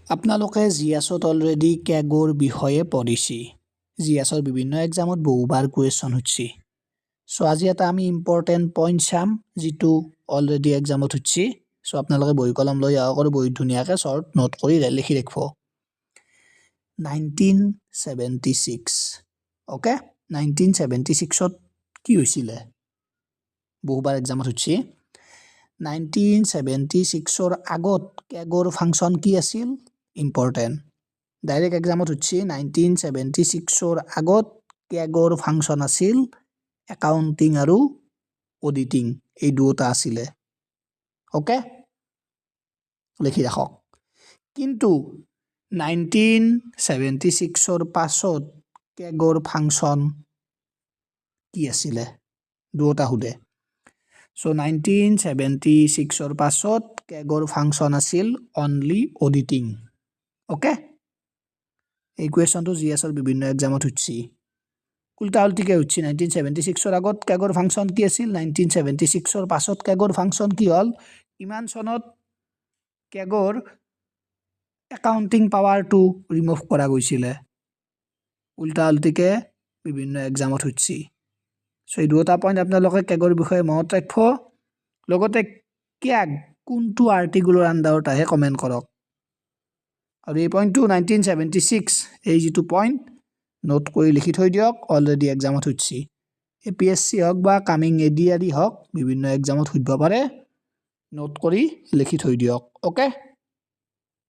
আপোনালোকে জিএছত অলৰেডি কেগৰ বিষয়ে পঢ়িছি জিএছৰ বিভিন্ন এক্সামত বহুবাৰ কুৱেশ্যন হৈছে সো আজি এটা আমি ইম্পৰ্টেণ্ট পইণ্ট চাম যেটো অলৰেডি এক্সামত হৈছে সো আপোনালোকে বহি কলম লৈ আহক আৰু বহি ধুনীয়াকৈ শৰ্ট নোট কৰি লিখি ৰাখিব 1976 ওকে 1976ত কি হৈছিল বহুবাৰ এক্সামত হৈছে 1976ৰ আগত কেগৰ ফাংচন কি আছিল ইম্পৰ্টেণ্ট ডাইৰেক্ট এক্সামত হৈছে 1976ৰ আগত কেগৰ ফাংচন আছিল একাউন্টিং আৰু অডিটিং এই দুটা আছিল ওকে লিখি ৰাখক কিন্তু 1976ৰ পাছত কেগৰ ফাংচন কি আছিল দুটা হুদে সো 1976ৰ পাছত কেগৰ ফাংচন আছিল অনলি অডিটিং ওকে এই কোৱেশ্যনটো জিএছৰ বিভিন্ন এক্সামত হৈছে উল্টা উল্টিকে হৈছে 1976ৰ আগত কেগৰ ফাংচন কি আছিল 1976ৰ পাছত কেগৰ ফাংচন কি হল ইমান সনত কেগৰ একাউন্টিং পাৱাৰটো ৰিমুভ কৰা গৈছিল উল্টা উল্টিকে বিভিন্ন এক্সামত হৈছে সো এই দুটা পইণ্ট আপোনালোকে কেগৰ বিষয়ে মনত ৰাখিব লগতে কেগ কোনটো আৰ্টিকুলৰ আন্ডাৰত আহে কমেন্ট কৰক আৰু এই পইণ্টটো 1976 এই যেটো পইণ্ট নোট কৰি লিখি থৈ দিয়ক অলৰেডি এক্সামত হৈছে এপিএসসি হক বা কামিং এডিআৰই হক বিভিন্ন এক্সামত সুধিব পাৰে নোট কৰি লিখি থৈ দিয়ক ওকে